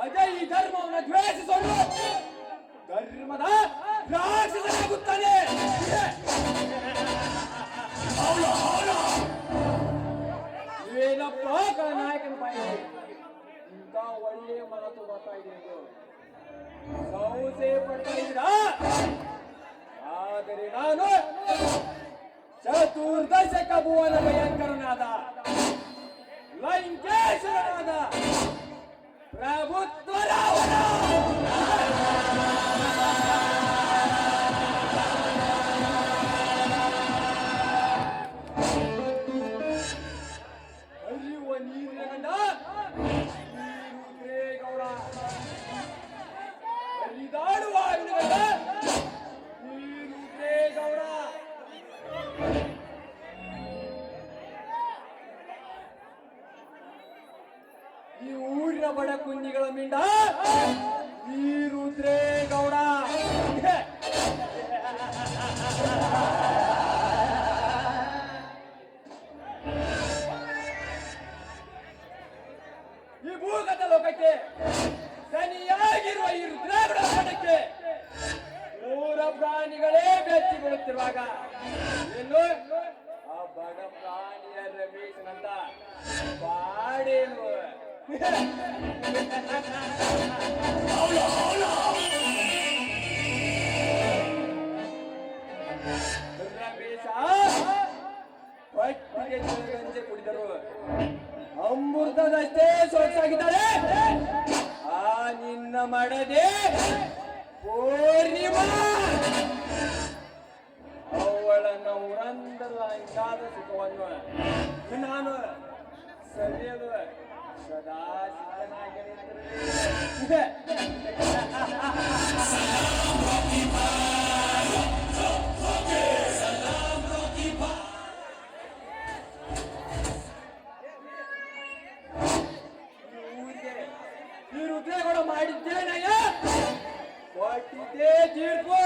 ಅಜಯ್ ಈ ಧರ್ಮವನ್ನು ದ್ವೇಷಿಸೋನು ಧರ್ಮದ ರಾಕ್ಷಸನಾಗುತ್ತಾನೆ. ಏನಪ್ಪ ನಾಯಕನ ಬಾಯಿ ಇಂಥ ಒಳ್ಳೆಯ ಮಾತು ಬರ್ತಾ ಇದೆ ಎಂದು ಸಂಶಯ ಪಡ್ತಾ ಇದ್ದೀರಾ? ಆದರೆ ನಾನು ಚತುರ್ದಶಕ ಭುವನ ಭಯಂಕರನಾದ ಲಂಕೇಶ್ವರನಾದ ಪ್ರಭುತ್ವ ರಾವಣ. ಹರಿಯುವ ನೀರಿನ ಗಂಡ ಗೌಡ, ಹರಿದಾಡುವ ಗಂಡ ಗೌಡ. ಈ ಊರಿನ ಬಡ ಕುಂದಿಗಳ ಮಿಂಡ ವೀರುದ್ರೇಗೌಡ. ಈ ಭೂಗತ ಲೋಕಕ್ಕೆ ಸನಿಯಾಗಿರುವ ಈ ರುದ್ರೇಗೌಡ ಬಡಕ್ಕೆ ಮೂರ ಪ್ರಾಣಿಗಳೇ ಬೆಚ್ಚಿ ಬೀಳುತ್ತಿರುವಾಗ ಇನ್ನು ಆ ಬಡ ಪ್ರಾಣಿಯ ರಮೇಶನಂತ ಬಾಡೇನು ರಮೇಶ ಹೊಟ್ಟಿಗೆ ಗಂಜೆ ಕುಡಿದರು ಅಮೃತದಷ್ಟೇ ಸೊಗಸಾಗಿದ್ದಾರೆ. ಆ ನಿನ್ನ ಮಡದೆ ಪೂರ್ಣಿಮಾ ಅವಳನ್ನು ಉರಂದಲ್ಲ ಇಂದಾದ ಸುಖವನ್ನು ನಾನು ಸರಿಯಲು ಸದಾ ಸಿದ್ಧನಾಗಿರುತ್ತೇನೆ. ಈ ರುದ್ರೇಗೌಡ ಮಾಡಿದ್ದೇನಯ್ಯ ಕೊಟ್ಟಿದ್ದೇ ತೀರ್ಪು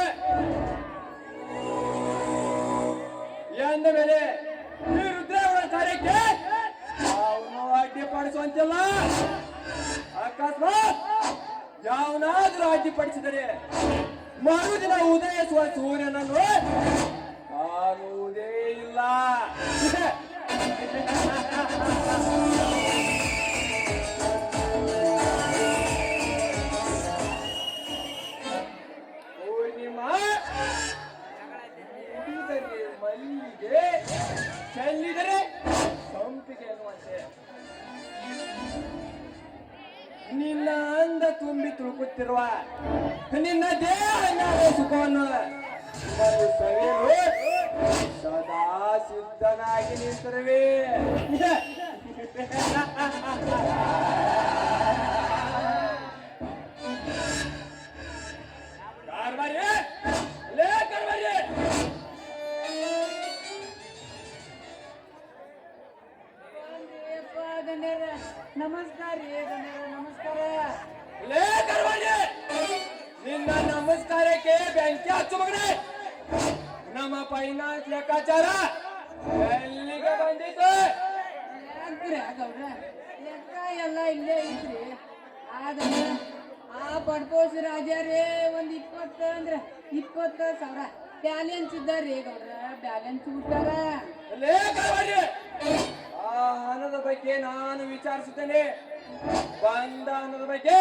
ಎಂದ ಮೇಲೆ ಈ ರುದ್ರೇಗೌಡ ಕಾರ್ಯಕ್ಕೆ ಅವನು ಅಡ್ಡಿಪಡಿಸುವಂತಿಲ್ಲ. ಅಕಸ್ಮಾತ್ ಯಾವನಾದ್ರೂ ಅಡ್ಡಿಪಡಿಸಿದರೆ ಮರುದಿನ ಉದಯಿಸುವ ಸೂರ್ಯನನ್ನು ಕಾಣುವುದೇ ಇಲ್ಲ. ಪೂರ್ಣಿಮಾ ಮಲ್ಲಿಗೆ ಚೆಲ್ಲಿದರೆ ಸಂಪಿಗೆ ಅನ್ನುವಂತೆ ನಿನ್ನ ಅಂದ ತುಂಬಿ ತುಳುಕುತ್ತಿರುವ ನಿನ್ನ ದೇಹ ಸುಖವನ್ನು ಸವಿಯಲು ಸದಾ ಸಿದ್ಧನಾಗಿ ನಿಂತಿರುವೆ. ನಮಸ್ಕಾರ ನಮಸ್ಕಾರ. ನಿನ್ನ ನಮಸ್ಕಾರಕ್ಕೆ ಬೆಂಕಿ ಹಚ್ಚು ಮಗನೇ. ನಮ್ಮ ಫೈನಾನ್ಸ್ ಲೆಕ್ಕಾಚಾರ ಎಲ್ಲಿಗೆ ಬಂದಿತ್ತು? ಗೌಡ್ರ ಲೆಕ್ಕ ಎಲ್ಲ ಇಲ್ಲೇ ಐತ್ರಿ. ಆದ್ರೆ ಆ ಪಡ್ಪೋಸ್ ರಾಜರೇ ಒಂದ್ 20,000 ಬ್ಯಾಲೆನ್ಸ್ ಇದ್ದಾರ್ರಿ ಗೌಡ್ರ. ಬ್ಯಾಲೆನ್ಸ್ ಬಿಟ್ಟಾರ. ಆ ಹಣದ ಬಗ್ಗೆ ನಾನು ವಿಚಾರಿಸುತ್ತೇನೆ. ಬಂದ ಹಣದ ಬಗ್ಗೆ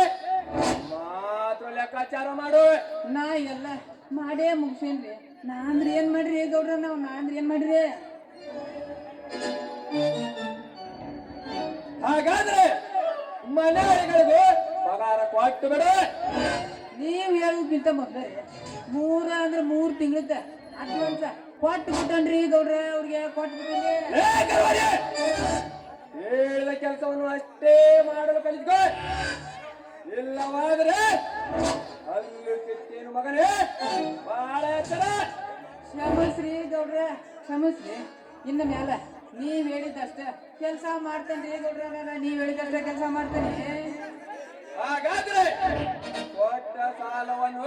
ಮಾತ್ರ ಲೆಕ್ಕಾಚಾರ ಮಾಡು. ನಾ ಎಲ್ಲ ಮಾಡೇ ಮುಗಿಸೇನ್ರಿ. ನಾಂದ್ರೆ ಏನ್ ಮಾಡ್ರಿ ಗೌಡ್ರ? ನಾಂದ್ರೆ ಏನ್ ಮಾಡ್ರಿ? ಹಾಗಾದ್ರೆ ಮನೆಗಳಿಗೂ ಪಗಾರ ಕೊಟ್ಟು ಬಿಡ. ನೀವ್ ಹೇಳೋದ್ಕಿಂತ ಮೊದ್ಲೇ 3 ತಿಂಗಳದ ಅಡ್ವಾನ್ಸ್ ಕೊಟ್ಟು ಬಿಟ್ಟನ್ರಿ ಗೌಡ್ರ. ಅವ್ರಿಗೆ ಕೊಟ್ಟು ಬಿಟ್ಟನ್ರಿ. ಹೇಳಿದ ಕೆಲಸವನ್ನು ಅಷ್ಟೇ ಮಾಡಲು ಕಲಿತ್ಕೋ. ಇಲ್ಲವಾದ್ರೆ ಅಲ್ಲೂ ಕಿತ್ತೇನು ಮಗನೇ ಬಹಳ ಎಚ್ಚರ. ಕ್ಷಮಿಸ್ರಿ ಗೌಡ್ರ, ಕ್ಷಮಿಸ್ರಿ. ಇನ್ನ ಮ್ಯಾಲ ನೀವ್ ಹೇಳಿದಷ್ಟ ಕೆಲಸ ಮಾಡ್ತೇನ್ರಿ ಗೌಡ್ರ. ನೀವ್ ಹೇಳಿದಷ್ಟ ಕೆಲಸ ಮಾಡ್ತೇನೆ. ಹಾಗಾದ್ರೆ ಕೊಟ್ಟ ಸಾಲವನ್ನು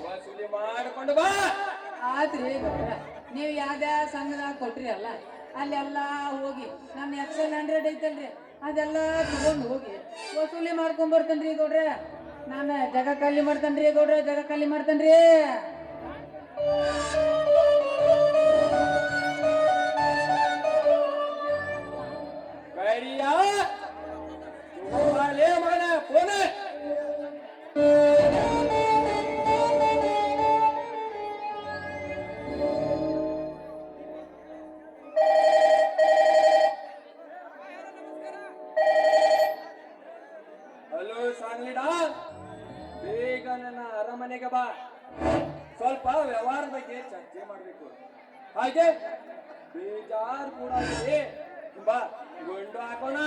ವಸೂಲಿ ಮಾಡಿಕೊಂಡು ಬಾ. ಆತ್ರಿ ಗೌಡ್ರ, ನೀವ್ ಯಾವ್ದ್ಯಾ ಸಂಘದಾಗ ಕೊಟ್ರಿ ಅಲ್ಲ, ಅಲ್ಲೆಲ್ಲ ಹೋಗಿ ನನ್ನ XL100 ಐತಲ್ರಿ ಅದೆಲ್ಲ ತಗೊಂಡು ಹೋಗಿ ವಸೂಲಿ ಮಾಡ್ಕೊಂಡ್ ಬರ್ತೇನ್ರಿ ಗೌಡ್ರೆ. ನಾನು ಜಗ ಖಾಲಿ ಮಾಡ್ತೇನ್ರಿ ಗೌಡ್ರೆ, ಜಗ ಖಾಲಿ ಮಾಡ್ತೇನ್ರಿ. ಕರಿಯ ತಗೊಂಬಾಲೆ ಮಗನ ಫೋನ್. ಹಲೋ ಸಾಂಗ್ಲಿಡ, ಬೇಗ ನನ್ನ ಅರಮನೆಗೆ ಬಾ. ಸ್ವಲ್ಪ ವ್ಯವಹಾರ ಬಗ್ಗೆ ಚರ್ಚೆ ಮಾಡಬೇಕು. ಹಾಗೆ ಬೇಜಾರು ಕೂಡ ಇದೆ. ಬಾ, ಗುಂಡು ಹಾಕೋಣ.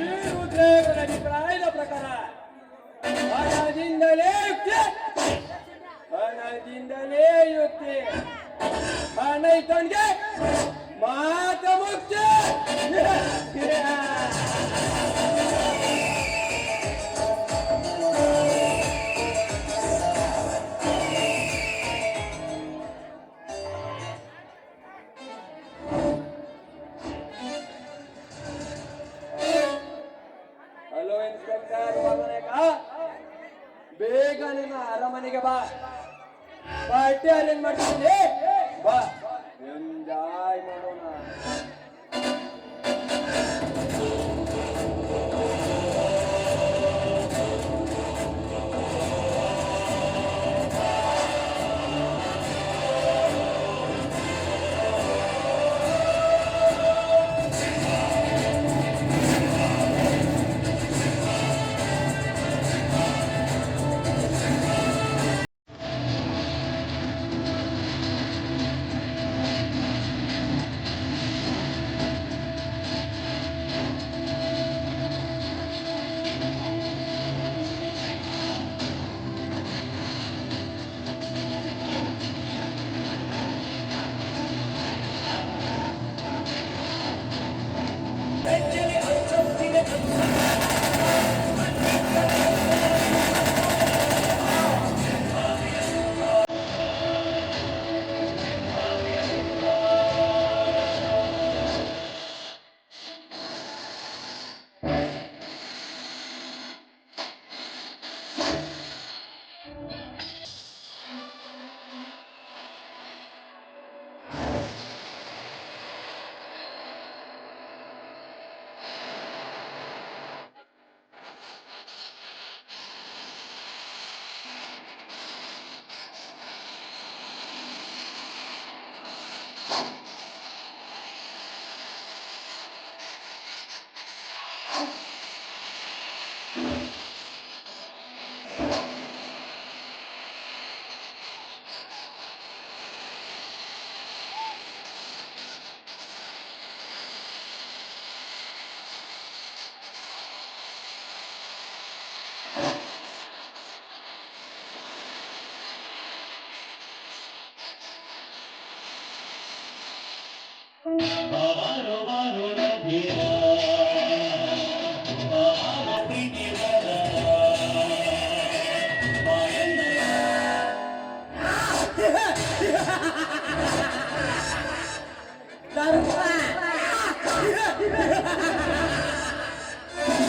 ಈ ರುದ್ರೇಗರ ಅಭಿಪ್ರಾಯದ ಪ್ರಕಾರ ಹಣದಿಂದಲೇ ಯುಕ್ತಿ, ಹಣದಿಂದಲೇ ಯುಕ್ತಿ. ಹಣ ಇದ್ದವನಿಗೆ ಮಾತ ಮುಕ್ತಿ. ಹಲೋ ಇನ್ಸ್ಪೆಕ್ಟರ್ ಮಗನೇಕ, ಬೇಗ ನಿನ್ನ ಅರಮನೆಗೆ ಬಾ. ಪಾರ್ಟಿ ಅರೇಂಜ್ ಮಾಡ್ತೀನಿ. ಬಾ, ಎಂಜಾಯ್ ಮಾಡೋಣ.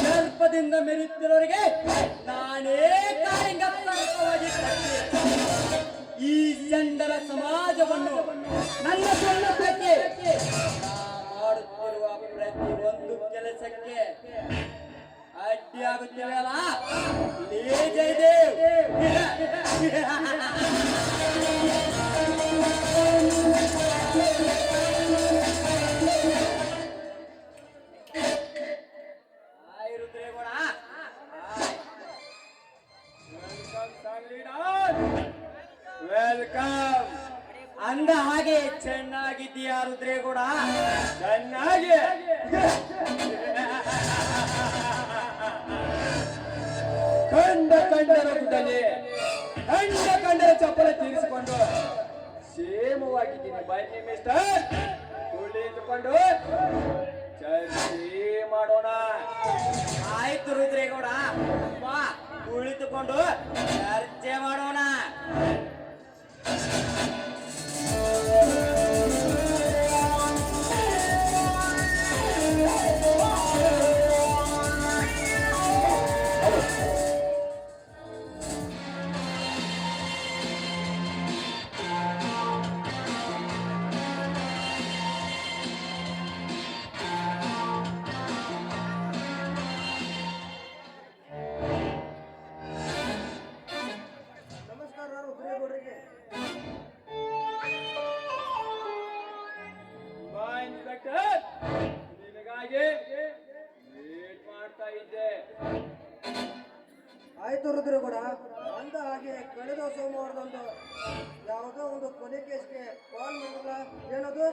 ಸರ್ಪದಿಂದ ಮೆರೆಯುತ್ತಿರೋರಿಗೆ ನಾನೇ ಕಾಳಿಂಗಪ್ಪಾಗಿ ಈ ಚಂಡರ ಸಮಾಜವನ್ನು ನನ್ನ ಸೊಲ್ಲಕ್ಕೆ ಮಾಡುತ್ತಿರುವ ಪ್ರತಿಯೊಂದು ಕೆಲಸಕ್ಕೆ ಅಡ್ಡಿಯಾಗುತ್ತೇವಲ್ಲ. ಜಯದೇವ್ ವೆಲ್ಕಮ್. ಅಂದ ಹಾಗೆ ಚೆನ್ನಾಗಿದ್ದೀಯಾ ರುದ್ರೇಗೌಡ? ಚೆನ್ನಾಗಿ. ಕಂಡರ ರಥದಲ್ಲಿ ಕಂಡರ ಚಪ್ಪಲ ತೀರಿಸಿಕೊಂಡು ಕ್ಷೇಮವಾಗಿದ್ದೀನಿ. ಬನ್ನಿ ಮಿಸ್ಟರ್, ಕುಳಿತುಕೊಂಡು ಚರ್ಚೆ ಮಾಡೋಣ. ಆಯ್ತು ರುದ್ರೇಗೌಡ, ಬಾ ಕುಳಿತುಕೊಂಡು ಚರ್ಚೆ ಮಾಡೋಣ. ಇನ್ಸ್ಪೆಕ್ಟರ್, ನಿನಗಾಗಿ ವೇಟ್ ಮಾಡ್ತಾ ಇದ್ದೆ. ಆಯ್ತು ರುದ್ರಗೌಡ, ಅಂದ ಹಾಗೆ ಕಳೆದ ಸೋಮವಾರದಂದು ಯಾವುದೋ ಒಂದು ಕೊಲೆ ಕೇಸ್ಗೆ ಕಾಲ್ ಮಾಡಿಲ್ಲ, ಏನದು?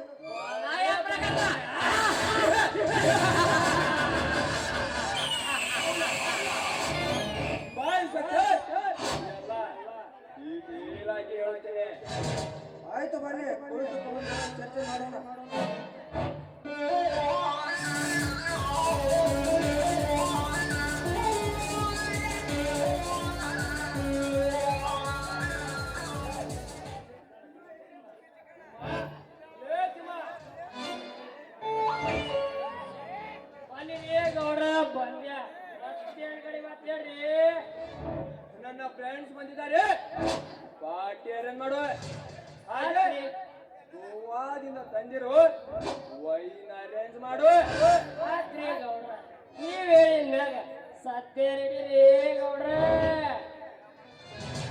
ಬಾ ಇನ್ಸ್ಪೆಕ್ಟರ್, ಎಲ್ಲ ಡೀಟೇಲ್ ಆಗಿ ಹೇಳ್ತೇನೆ. ಆಯ್ತು ಬನ್ನಿ, ಕುಳಿತುಕೊಂಡು ಚರ್ಚೆ ಮಾಡೋಣ. ನನ್ನ ಫ್ರೆಂಡ್ಸ್ ಬಂದಿದ್ದಾರೆ, ಪಾರ್ಟಿ ಅರೇಂಜ್ ಮಾಡು. ಹಾಗೆ ಗೋವಾದಿಂದ ತಂದಿರು ವೈನ್ ಅರೇಂಜ್ ಮಾಡು. ನೀವ್ ಹೇಳಿದ ಸತ್ಯ ರೆಡಿ ಗೌಡ್ರ.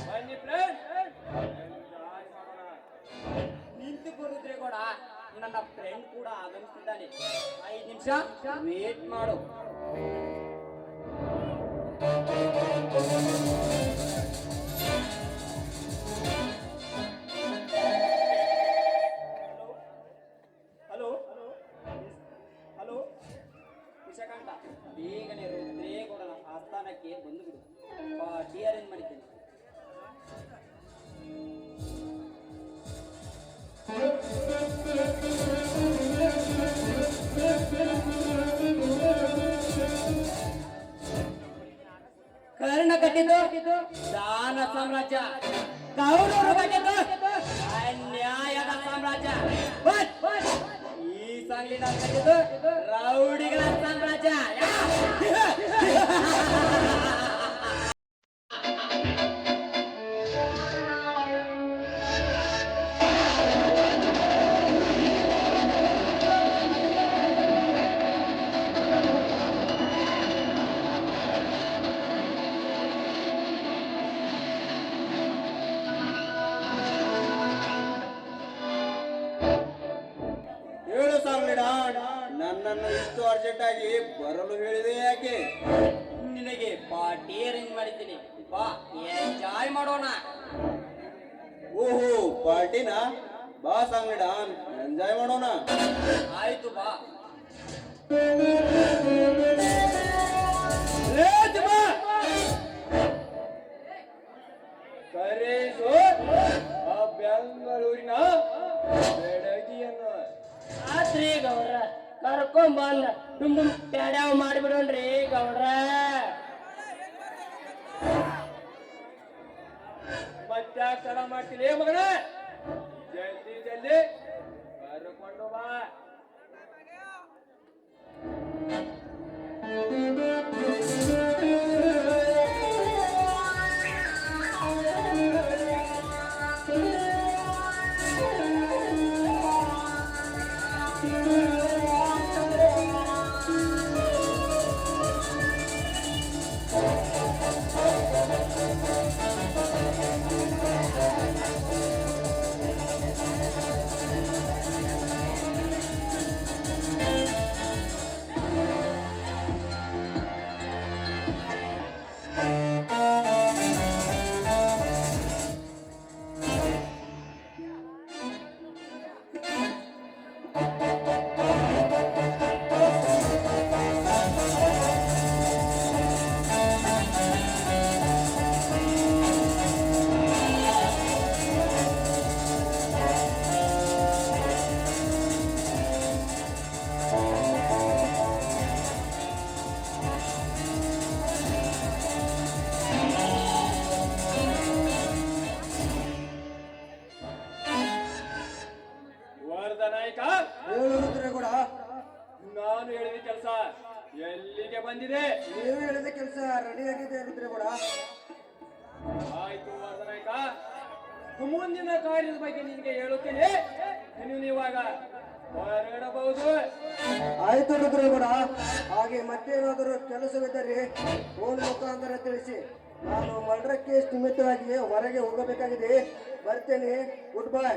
ಬನ್ನಿ ಫ್ರೆಂಡ್ಸ್, ಎಂಜಾಯ್ ಮಾಡೋಣ. ನಿಂತುಕೊಳ್ಳುದ್ರೆ ಕೂಡ ನನ್ನ ಫ್ರೆಂಡ್ ಕೂಡ ಆಗಮಿಸ್ತಿದ್ದಾನೆ. 5 ನಿಮಿಷ ವೇಟ್ ಮಾಡು. ಹಲೋ ಹಲೋ ವಿಷಕಾಂತ, ಬೇಗನೆ ರುದ್ರೇಗೌಡನ ಆಸ್ಥಾನಕ್ಕೆ ಬಂದು ಬಿಡು. ಪಾರ್ಟಿ ಅರೇಂಜ್ ಮಾಡಿದ್ದೇನೆ. ಕರ್ಣ ಕಟ್ಟಿದ್ದು ದಾನ ಸಾಮ್ರಾಜ್ಯ, ಕೌರವರು ಕಟ್ಟಿದ್ದು ಅನ್ಯಾಯದ ಸಾಮ್ರಾಜ್ಯ, ಈ ಸಂಗೀತ ಕಟ್ಟಿದ್ದು ರೌಡಿಗಳ ಸಾಮ್ರಾಜ್ಯ. ಹೇಳು ಸಾಂಗ್ಲಿಡ, ನನ್ನನ್ನು ಇಷ್ಟು ಅರ್ಜೆಂಟ್ ಆಗಿ ಬರಲು ಹೇಳಿದೆ ಯಾಕೆ? ನಿನಗೆ ಪಾರ್ಟಿ ಅರೇಂಜ್ ಮಾಡಿದ್ದೀನಿ, ಬಾ ಎಂಜಾಯ್ ಮಾಡೋಣ. ಓಹೋ, ಪಾರ್ಟಿನಾ? ಬಾ ಸಾಂಗ್ಲಿಡ, ಎಂಜಾಯ್ ಮಾಡೋಣ. ಆಯ್ತು ಬಾ. ಕರೆಸು ಆ ಬೆಂಗಳೂರಿನ ಬೆಡಗಿಯನ್ನು. ಆತ್ರಿ ಗೌಡ್ರ, ಕರ್ಕೊಂಬಂದ ಡುಮ್ ಡುಮ್ ಟ್ಯಾಡ್ಯಾವ್ ಮಾಡಿಬಿಡೋಣ್ರಿ ಗೌಡ್ರ. ಮತ್ತೆ ತಡ ಮಾಡ್ತೀನಿ ಮಗನ, ಜಲ್ದಿ ಜಲ್ದಿ ಕರ್ಕೊಂಡು ಬಾ. ಹೇಳು ರುದ್ರಗೌಡ, ನಾನು ಹೇಳಿದ ಕೆಲಸ ಎಲ್ಲಿಗೆ ಬಂದಿದೆ? ನೀವು ಹೇಳಿದ ಕೆಲಸ ರೆಡಿಯಾಗಿದೆ ರುದ್ರಗೌಡ. ಆಯ್ತು ವರ್ಧನಾಯ್ಕ, ಮುಂದಿನ ಕಾರ್ಯದ ಬಗ್ಗೆ ನಿನಗೆ ಹೇಳುತ್ತೇನೆ, ನೀವಾಗ ಹೊರಡಬಹುದು. ಆಯ್ತು ರುದ್ರಗೌಡ, ಹಾಗೆ ಮತ್ತೇನಾದರೂ ಕೆಲಸವಿದ್ದರೆ ಫೋನ್ ಮುಖಾಂತರ ತಿಳಿಸಿ. ನಾನು ಮರ್ಡರ್ ಕೇಸ್ ನಿಮಿತ್ತವಾಗಿ ಹೊರಗೆ ಹೋಗಬೇಕಾಗಿದೆ. ಬರ್ತೇನೆ. Good bye.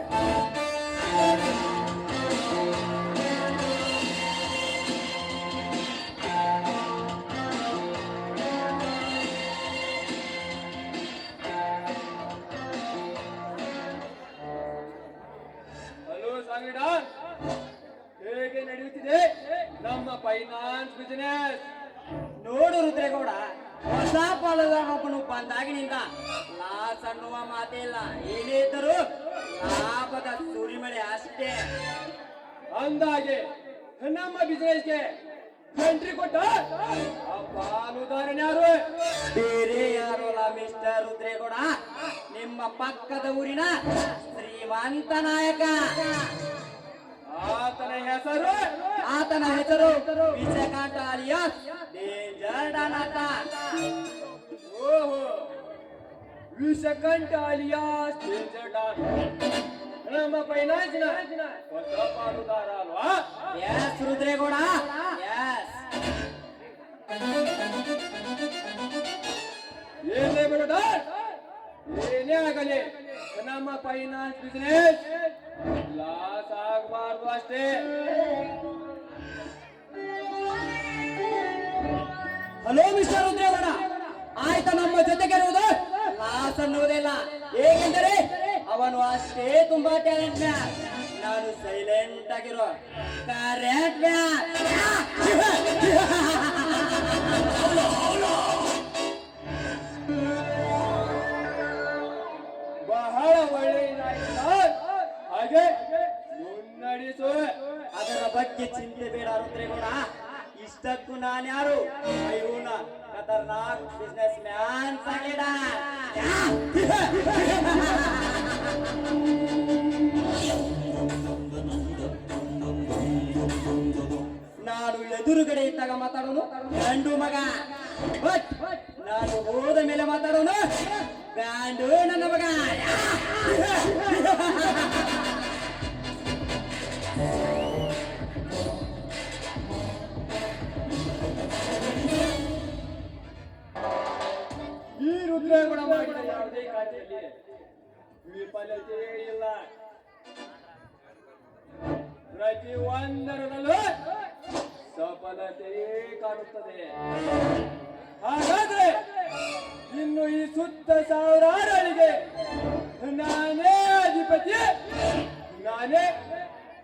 ಹೇಗೆ ನಡೆಯುತ್ತಿದೆ ನಮ್ಮ ಫೈನಾನ್ಸ್ ಬಿಸಿನೆಸ್? ನೋಡು ರುದ್ರೇಗೌಡ, ಹೊಸ ಪಾಲುದಾರೊಬ್ಬನು ಬಂದಾಗಿನಿಂದ ಲಾಸ್ ಅನ್ನುವ ಮಾತೇ ಇಲ್ಲ. ಏನೇ ಇದ್ದರೂ ಲಾಭದ ಸುರಿಮಳೆ ಅಷ್ಟೇ. ಅಂದಾಗೆ ನಮ್ಮ ಬಿಸಿನೆಸ್ಗೆ ಎಂಟ್ರಿ ಕೊಟ್ಟ ಆ ಪಾಲುದಾರನ್ಯಾರು? ಬೇರೆ ಯಾರು ಅಲ್ಲ ಮಿಸ್ಟರ್ ರುದ್ರೇಗೌಡ, ನಿಮ್ಮ ಪಕ್ಕದ ಊರಿನ ಶ್ರೀಮಂತ ನಾಯಕ. ಆತನ ಹೆಸರು ವಿಷಕಾಂತ ಅಲಿಯಾಸ್ ಡೇಂಜರ್ ಡಾನ್ ಅಂತ. ಓಹೋ, ವಿಷಕಂಠ ಅಲಿಯಾಸ್ ಡೇಂಜರ್ ಡಾನ್ ನಮ್ಮ ಫೈನಾನ್ಸ್ನ ಹೊಸ ಪಾಲುದಾರ ಅಲ್ವಾ? Yes Rudregowda, yes. ಏನೇ ಬಿಡೋದ, ಏನೇ ಆಗಲಿ ನಮ್ಮ ಫೈನಾನ್ಸ್ ಬಿಸಿನೆಸ್ ಲಾಸ್ ಆಗಬಾರ್ದು ಅಷ್ಟೇ. ಹಲೋ ಮಿಸ್ಟರ್ ರುದ್ರೇಗೌಡ, ಆಯ್ತಾ ನಮ್ಮ ಜೊತೆಗಿರುವುದು ಲಾಸ್ ಅನ್ನುವುದಿಲ್ಲ. ಏಕೆಂದರೆ ಅವನು ಅಷ್ಟೇ ತುಂಬಾ ಟ್ಯಾಲೆಂಟ್ ಮ್ಯಾನ್, ನಾನು ಸೈಲೆಂಟ್ ಆಗಿರೋ ಕರೆಕ್ಟ್ ಮ್ಯಾನ್. ಬಹಳ ಒಳ್ಳೆಯದಾಯಿತು. ಹಾಗೆ ಮುನ್ನಡೆಸು. ಅದರ ಬಗ್ಗೆ ಚಿಂತೆ ಬೇಡ ರುದ್ರೇಗೌಡ. ಇಷ್ಟಕ್ಕೂ ನಾನ್ಯಾರು? ಇವನ ಖತರ್ನಾಕ್ ಬಿಸ್ನೆಸ್ ಮ್ಯಾನ್ ಸಂಗಡ. ನಾನು ಎದುರುಗಡೆ ಇದ್ದಾಗ ಮಾತಾಡೋನು ಗಂಡು ಮಗ, ಬಟ್ ನಾನು ಹೋದ ಮೇಲೆ ಮಾತಾಡೋನು ಗಂಡು ನನ್ನ ಮಗ. ಈ ರುದ್ರೇಗೌಡ ಮಾಡಿದ ಯಾವುದೇ ಕಾರ್ಯದಲ್ಲಿ ವಿಫಲತೆಯೇ ಇಲ್ಲ. ಪ್ರತಿ ಒಂದರಲ್ಲೂ ಸಫಲತೆಯೇ ಕಾಣುತ್ತದೆ. ಹಾಗಾದ್ರೆ ಇನ್ನು ಈ ಸುತ್ತ ಸಾವಿರಾರು ಅಡಿಗೆ ನಾನೇ ಅಧಿಪತಿ, ನಾನೇ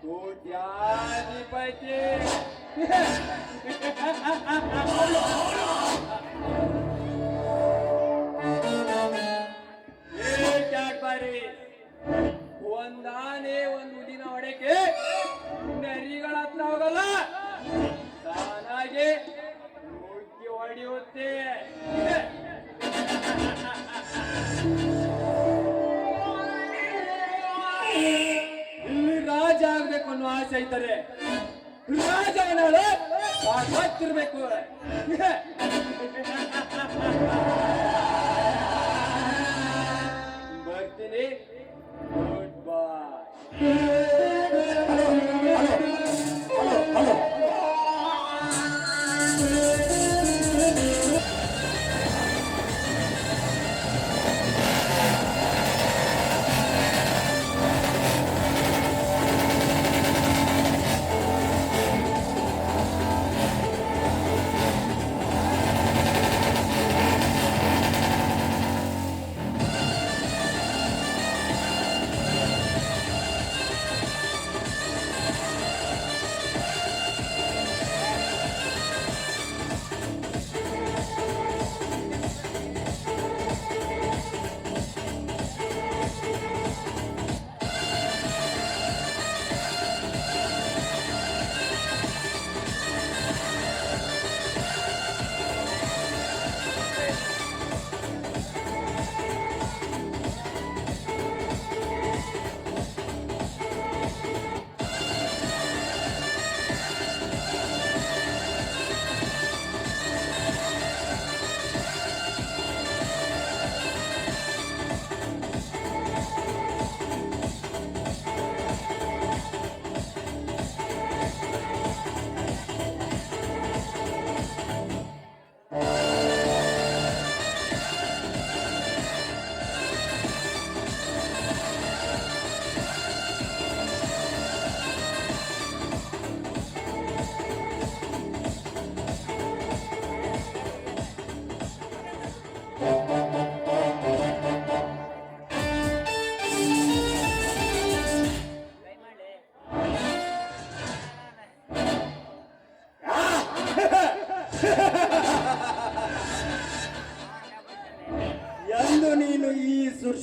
ಕೋಟ್ಯಾಧಿಪತಿ. ಬಾರಿ ಒಂದಾನೆ ಒಂದು ಹುಲಿನ ಹೊಡೆಕೆ ನರಿಗಳ ಹತ್ರ ಹೋಗಲ್ಲ, ತಾನಾಗೆ ನುಗ್ಗಿ ಹೊಡೆಯುತ್ತೆ. ಇಲ್ಲಿ ರಾಜ ಆಗ್ಬೇಕು ಅನ್ನೋ ಆಸೆ ಐತಾರೆ. ರಾಜ ಏನಾಳು ಹತ್ತಿರ್ಬೇಕು. ಬರ್ತೀನಿ. ಗುಡ್ ಬಾಯ್.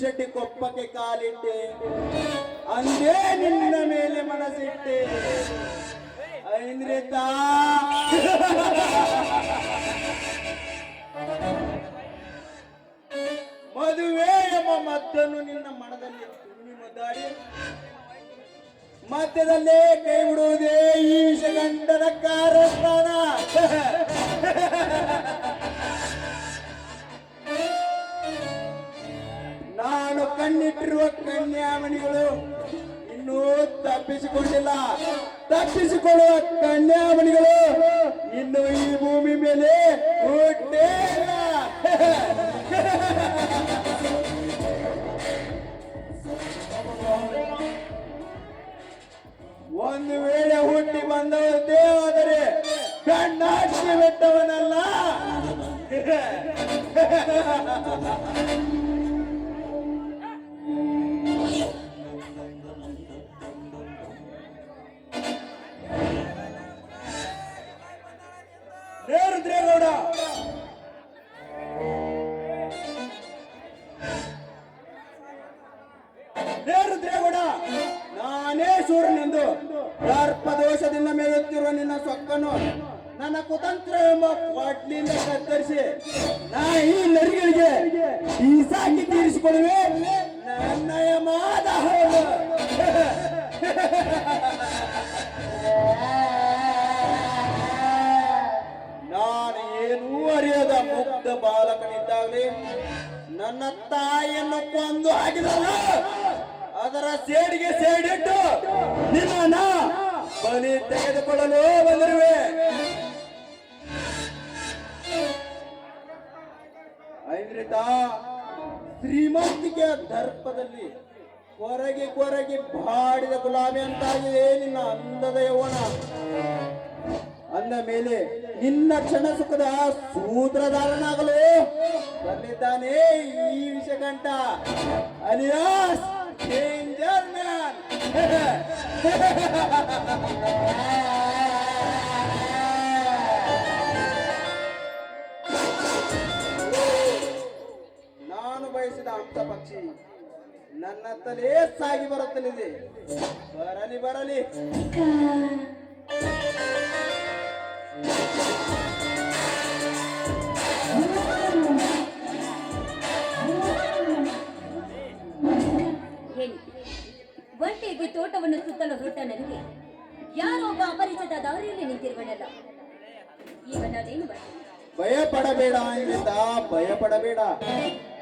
ಶೆಟ್ಟಿ ಕೊಪ್ಪಕ್ಕೆ ಕಾಲಿಟ್ಟೆ, ಅಂದೇ ನಿನ್ನ ಮೇಲೆ ಮನಸ್ಸಿಟ್ಟೆ. ಐಂದ್ರಿತಾ ಮದುವೆ ಎಂಬ ಮದ್ದನ್ನು ನಿನ್ನ ಮನದಲ್ಲಿ ತುಂಬಿ ಮುದ್ದಾಡಿ ಮಧ್ಯದಲ್ಲೇ ಕೈ ಬಿಡುವುದೇ ಈ ವಿಷಗಂಡನ ಕಾರಸ್ಥಾನ. ನಾನು ಕಣ್ಣಿಟ್ಟಿರುವ ಕನ್ಯಾಮಣಿಗಳು ಇನ್ನೂ ತಪ್ಪಿಸಿಕೊಂಡಿಲ್ಲ. ತಪ್ಪಿಸಿಕೊಳ್ಳುವ ಕನ್ಯಾಮಣಿಗಳು ಇನ್ನು ಈ ಭೂಮಿ ಮೇಲೆ ಹುಟ್ಟೇ ಇಲ್ಲ. ಒಂದು ವೇಳೆ ಹುಟ್ಟಿ ಬಂದವರದೇ ಆದರೆ ಕಣ್ಣಾಕ್ಷಿ ಬೆಟ್ಟವನಲ್ಲ. ರುದ್ರೇಗೌಡ, ರುದ್ರೇಗೌಡ, ನಾನೇ ಸೂರ್ಯನೆಂದು ದರ್ಪದೋಷದಿಂದ ಮೇಯುತ್ತಿರುವ ನಿನ್ನ ಸೊಕ್ಕನ್ನು ನನ್ನ ಕುತಂತ್ರ ಎಂಬ ಕ್ವಾಟ್ಲಿಯಿಂದ ಕತ್ತರಿಸಿ ನಾ ಈ ನರಿಗಳಿಗೆ ಈಸಾಕಿ ತೀರಿಸಿಕೊಳ್ಳುವೆ ನನ್ನ ಯಮಾದ ಹೌದು. ನಾನು ಏನೂ ಅರಿಯದ ಮುಗ್ಧ ಬಾಲಕನಿದ್ದಾಗಲೇ ನನ್ನ ತಾಯಿಯನ್ನು ಕೊಂದು ಹಾಕಿದಲ್ಲ, ಅದರ ಸೇಡಿಗೆ ಸೇಡಿಟ್ಟು ನಿನ್ನ ಬಲಿ ತೆಗೆದುಕೊಳ್ಳಲು ಬಂದಿರುವೆ. ಐಂದ್ರಿತಾ, ಶ್ರೀಮಂತಿಕೆಯ ದರ್ಪದಲ್ಲಿ ಕೊರಗಿ ಕೊರಗಿ ಬಾಡಿದ ಗುಲಾಬಿ ಅಂತಾಗಿದೆ ನಿನ್ನ ಅಂದದ ಯೌವನ. ಅಂದ ಮೇಲೆ ನಿನ್ನ ಕ್ಷಣ ಸುಖದ ಸೂತ್ರಧಾರನಾಗಲು ಬಂದಿದ್ದಾನೆ ಈ ವಿಷಗಂಟ ಅಲಿಯಾಸ್ ಡೇಂಜರ್ ಮ್ಯಾನ್. ನಾನು ಬಯಸಿದ ಹಂಸ ಪಕ್ಷಿ ನನ್ನತ್ತಲೇ ಸಾಗಿ ಬರುತ್ತಲಿದೆ. ಬರಲಿ ಬರಲಿ. ಒಂಟಿಗೆ ತೋಟವನ್ನು ಸುತ್ತಲು ಹೊರಟ ನನಗೆ ಯಾರೋ ಒಬ್ಬ ಅಪರಿಚಿತ ದಾರಿಯಲ್ಲಿ ನಿಂತಿರುವನಲ್ಲ. ಈಗ ನಾನೇನು ಮಾಡ್ತೀನಿ? ಭಯ ಪಡಬೇಡ ಎಂದ, ಭಯ ಪಡಬೇಡ.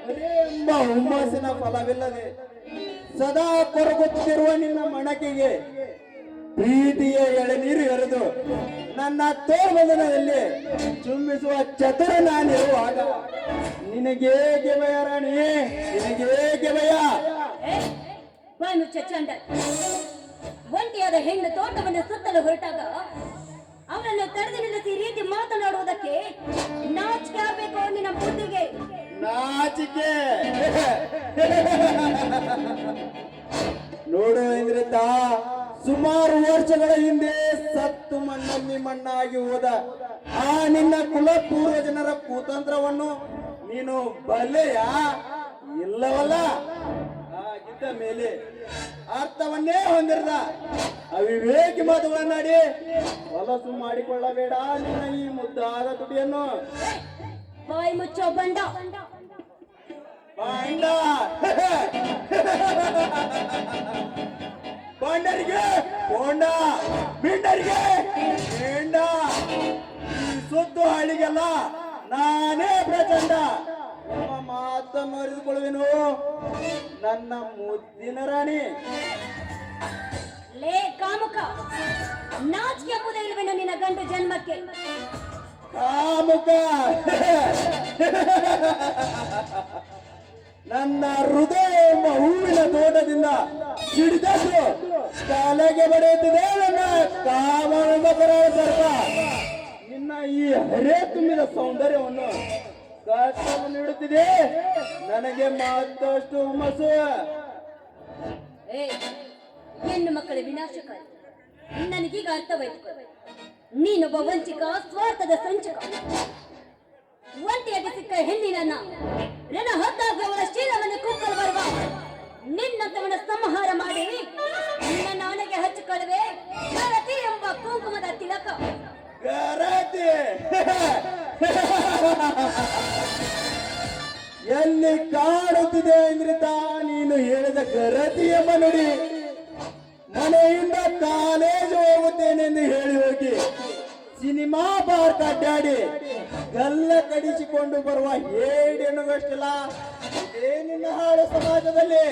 ಎಂಬ ಹುಮ್ಮಸ್ಸಿನ ಫಲವಿಲ್ಲದೆ ಸದಾ ಕೊರಗುತ್ತಿರುವ ನಿನ್ನ ಮಣಕೆಗೆ ಪ್ರೀತಿಯ ಎಳೆನೀರು ಎರೆದು ನನ್ನ ತೋಮದನದಲ್ಲಿ ಚುಂಬಿಸುವ ಚತುರ ನಾನಿರುವಾಗ ನಿನಗೇಕೆ ಭಯ ರಾಣಿ? ನಿನಗೇಕೆ ಭಯ? ಬಾನು ಚಂಡ, ಒಂಟಿಯಾದ ಹೆಣ್ಣು ತೋಟವನ್ನು ಸುತ್ತಲು ಹೊರಟಾಗ ಅವನನ್ನು ತಡೆದು ನಿಲ್ಲಿಸಿ ರೀತಿ ಮಾತನಾಡುವುದಕ್ಕೆ ನಾಚಿಕೆ ಆಗಬೇಕು ನಿನ್ನ ಬುದ್ಧಿಗೆ. ನಾಚಿಕೆ? ನೋಡು ಇಂದ್ರಿತಾ, ಸುಮಾರು ವರ್ಷಗಳ ಹಿಂದೆ ಸತ್ತು ಮಣ್ಣಲ್ಲಿ ಮಣ್ಣಾಗಿ ಹೋದ ಆ ನಿನ್ನ ಕುಲ ಪೂರ್ವಜನರ ಕುತಂತ್ರವನ್ನು ನೀನು ಬಲ್ಲೆಯ? ಇಲ್ಲವಲ್ಲ. ಆಗಿದ್ದ ಮೇಲೆ ಅರ್ಥವನ್ನೇ ಹೊಂದಿರದ ಅವಿವೇಕಿ ಮಾತುಗಳನ್ನಾಡಿ ಹೊಲಸು ಮಾಡಿಕೊಳ್ಳಬೇಡ ನಿನ್ನ ಈ ಮುದ್ದಾದ ತುಟಿಯನ್ನು. ಬಾಯಿ ಮುಚ್ಚೋ ಬಂಡ. ಬಾಂಡ ಬಾಂಡರಿಗೆ ಬೋಂಡ, ಬಿಂಡರಿಗೆ ಬೇಂಡ. ಈ ಸುತ್ತು ಹಳ್ಳಿಗೆಲ್ಲ ನಾನೇ ಪ್ರಚಂಡ ಎಂಬ ಮಾತನ್ನು ಅರಿದುಕೊಳ್ಳುವೆನು ನನ್ನ ಮುದ್ದಿನ ರಾಣಿ. ಲೇ ಕಾಮುಕ, ನಾಚಿಕೆ ಎಂಬುದೇ ಇಲ್ವೇನೋ ನಿನ್ನ ಗಂಡು ಜನ್ಮಕ್ಕೆ? ಕಾಮುಕ ನನ್ನ ಹೃದಯ ಎಂಬ ಹೂವಿನ ತೋಟದಿಂದ ಸಿಡಿದದ್ದು ತಲೆಗೆ ಬಡಿಯುತ್ತಿದೆ ನನ್ನ ಕಾಮಕರ ಸರ್ಪ. ನಿನ್ನ ಈ ಹರೇ ತುಂಬಿದ ಸೌಂದರ್ಯವನ್ನು ಕಷ್ಟವನ್ನು ನೀಡುತ್ತಿದೆ ನನಗೆ ಮತ್ತಷ್ಟು ಹುಮ್ಮಸ್ಸು. ಹೆಣ್ಣು ಮಕ್ಕಳ ವಿನಾಶಕಾರಿ ನನಗೀಗ ಅರ್ಥವಾಯಿತು. ನೀನೊಬ್ಬ ವಂಚಿಕ, ಸ್ವಾರ್ಥದ ಸಂಚಕ. ಒಂಟಿಯಾಗಿ ಸಿಕ್ಕ ಹೆಣ್ಣಿನನ್ನ ರಣ ಹೊತ್ತಾಗಿ ಅವನ ಶೀಲವನ್ನು ಕುಕ್ಕಲು ಬರುವ ನಿನ್ನಂತವನ ಸಂಹಾರ ಮಾಡಿ ನಿನ್ನ ನಾನೆಗೆ ಹಚ್ಚಿಕೊಳ್ಳುವೆ ಗರತಿ ಎಂಬ ಕುಂಕುಮದ ತಿಲಕ. ಗರತಿ ಎಲ್ಲಿ ಕಾಡುತ್ತಿದೆ ಅಮೃತ ನೀನು ಹೇಳಿದ ಗರತಿ ಎಂಬ ನುಡಿ. ಮನೆಯಿಂದ ಕಾಲೇಜ್ ಹೋಗುತ್ತೇನೆಂದು ಹೇಳಿ ಹೋಗಿ ಸಿನಿಮಾ ಪಾರ್ಕ್ ಅಡ್ಡಾಡಿ ಗಲ್ಲ ಕಡಿಸಿಕೊಂಡು ಬರುವ ಹೇಡೆನ್ನುವಷ್ಟಿಲ್ಲ ಇದೇ ನಿನ್ನ ಹಾಳು ಸಮಾಜದಲ್ಲಿ.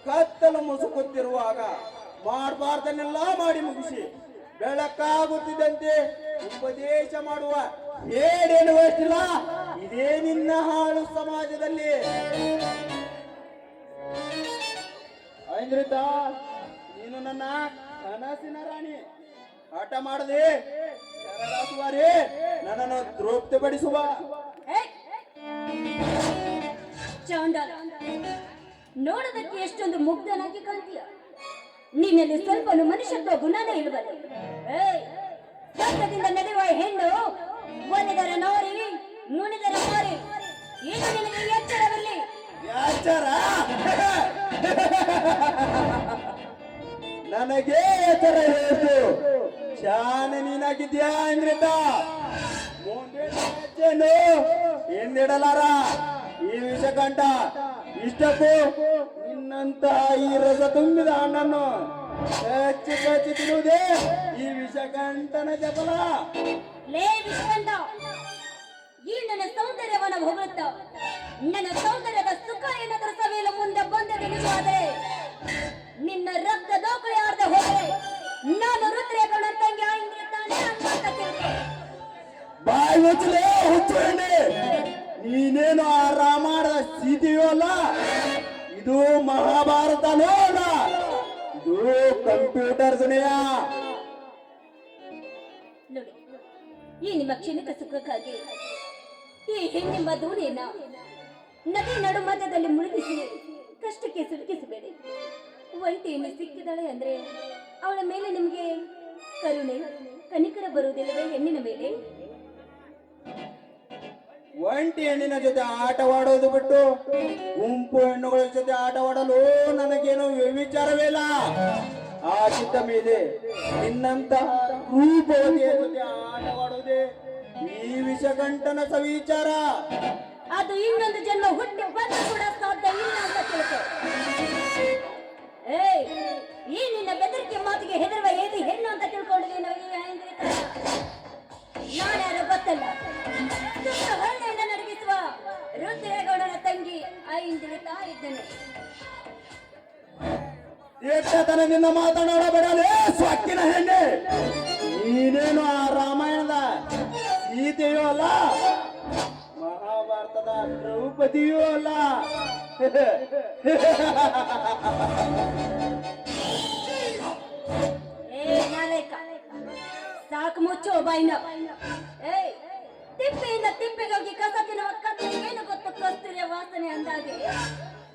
ಕತ್ತಲು ಮುಸುಕುತ್ತಿರುವಾಗ ಮಾಡಬಾರ್ದನ್ನೆಲ್ಲ ಮಾಡಿ ಮುಗಿಸಿ ಬೆಳಕಾಗುತ್ತಿದ್ದಂತೆ ಉಪದೇಶ ಮಾಡುವ ಹೇಡೆನ್ನುವಷ್ಟಿಲ್ಲ ಇದೇ ನಿನ್ನ ಹಾಳು ಸಮಾಜದಲ್ಲಿ. ಐಂದ್ರಿತ ನೀನು ನನ್ನ ಕನಸಿನ ರಾಣಿ. ಆಟ ಮಾಡದೆ ಶರದಾಸುವಾರಿ ನನ್ನನ್ನು ತೃಪ್ತಿಪಡಿಸುವ. ಚಾಂಡಾಲ, ನೋಡೋದಕ್ಕೆ ಎಷ್ಟೊಂದು ಮುಗ್ಧನಾಗಿ ಕಾಣ್ತೀಯ. ನಿನ್ನಲ್ಲಿ ಸ್ವಲ್ಪ ಮನುಷ್ಯತ್ವ ಗುಣನೇ ಇಲ್ವಲ್ಲ. ಸ್ವರ್ಗದಿಂದ ನಡೆಯುವ ಹೆಣ್ಣು ಒಲಿದರ ನೋರಿ ಮುನಿದರ ಮಾರಿ. ಇದು ನಿನಗೆ ಎಚ್ಚರವಿರಲಿ. ಎಚ್ಚರ ನನಗೆ ಎಚ್ಚರ ಹೇಳ್ತು. ಶಾನೆ ನೀನಾಗಿದ್ಯಾ ಅಮೃತ. ಮುಂದೆ ಹಿಂದಿಡಲಾರ ಈ ವಿಷಕಂಠ. ಇಷ್ಟಕ್ಕೂ ನಿನ್ನಂತಹ ಈ ರಸ ತುಂಬಿದ ಹಣ್ಣನ್ನು ಕಚ್ಚಿ ಕಚ್ಚಿ ತಿರುವುದೇ ಈ ವಿಷಕಂಠನ ಜಪಲ. ಲೇ ವಿಷಕಂಠ, ಈ ನನ್ನ ಸೌಂದರ್ಯವನ್ನು ಹೊಗಳುತ್ತ ನನ್ನ ಸೌಂದರ್ಯದ ಸುಖ ಏನಾದರೂ ಸವಿಯಲು ಮುಂದೆ ಬಂದರೆ ನಿಜವಾದರೆ ನಿನ್ನ ರಕ್ತ ದೋಕಳಿಯಾರ್ದೆ ಹೋದರೆ ನಾನು ರುದ್ರೇಗೌಡ ತಂಗಿ ಆಗಿರ್ತಾನೆ ಅಂತ ತಿಳ್ಕೊ. ಬಾಯಿ ಮುಚ್ಚಲೇ ಹುಚ್ಚು ಹೆಣ್ಣೆ. ನೀನೇನು ಆ ರಾಮಾಯಣದ ಸೀತೆಯೋ ಅಲ್ಲ, ಇದು ಮಹಾಭಾರತನೋ ಅಲ್ಲ, ಇದು ಕಂಪ್ಯೂಟರ್ ದುನಿಯಾ. ನೋಡಿ, ಈ ನಿಮ್ಮ ಕ್ಷಣಿಕ ಸುಖಕ್ಕಾಗಿ ಈ ಹೆಣ್ಣೆಂಬ ದೋಣಿಯನ್ನ ನದಿ ನಡು ಮಧ್ಯದಲ್ಲಿ ಮುಳುಗಿಸಿ ಕಷ್ಟಕ್ಕೆ ಸಿಲುಕಿಸಬೇಡಿ. ಒಂಟಿಯನ್ನು ಸಿಕ್ಕಿದಾಳೆ ಅಂದ್ರೆ ಅವಳ ಮೇಲೆ ನಿಮಗೆ ಕರುಣೆ ಕನಿಕರ ಬರುವುದಿಲ್ಲವೇ ಹೆಣ್ಣಿನ ಮೇಲೆ? ಒಂಟಿ ಹೆಣ್ಣಿನ ಜೊತೆ ಆಟವಾಡೋದು ಬಿಟ್ಟು ಗುಂಪು ಹೆಣ್ಣುಗಳ ಜೊತೆ ಆಟವಾಡಲು ನನಗೇನು ವಿಚಾರವೇ ಇಲ್ಲ. ಆ ಚಿತ್ತ ಮೇಲೆ ನಿನ್ನಂತಹ ರೂಪವತಿಯ ಜೊತೆ ಆಟವಾಡುವುದೇ ಈ ವಿಷಕಂಠನ ಸವಿಚಾರ. ಅದು ಇನ್ನೊಂದು ಜನ್ಮ ಹುಟ್ಟಿ ಬಂದು ಕೂಡ ಸಾಧ್ಯ ಇಲ್ಲ ಅಂತ ತಿಳ್ಕೊ. ಈ ನಿನ್ನ ಬೆದರಿಕೆ ಮಾತಿಗೆ ಹೆದರುವ ಏದಿ ಹೆಣ್ಣು ಅಂತ ತಿಳ್ಕೊಂಡಿದ್ದೀನಿ. ನಾನ್ಯಾರು ಗೊತ್ತಲ್ಲ. ಹಳ್ಳಿಯಿಂದ ನಡಗಿಸುವ ರುದ್ರೇಗೌಡನ ತಂಗಿ ಐಂದ್ರಿತಾ ಇದ್ದೇನೆ. ಏಕತನದಿಂದ ಮಾತನಾಡಬೇಡಲೇ ಸ್ವಕ್ಕಿನ ಹೆಣ್ಣೆ. ನೀನೇನು ಆ ರಾಮಾಯಣದ ಸೀತೆಯೂ ಅಲ್ಲ, ಮಹಾಭಾರತದ ದ್ರೌಪದಿಯೂ ಅಲ್ಲ. ನಾಲೇಕ ಸಾಕು, ಮುಚ್ಚೋ ಬಾಯಿನ. ತಿಪ್ಪೆಯಿಂದ ತಿಪ್ಪೆಗೆ ಹೋಗಿ ಕಸ ತಿನ್ನುವ ಕತ್ತಲಿಗೆ ಏನು ಗೊತ್ತು ಕಸ್ತೂರಿಯ ವಾಸನೆ ಅಂದಾಗೆ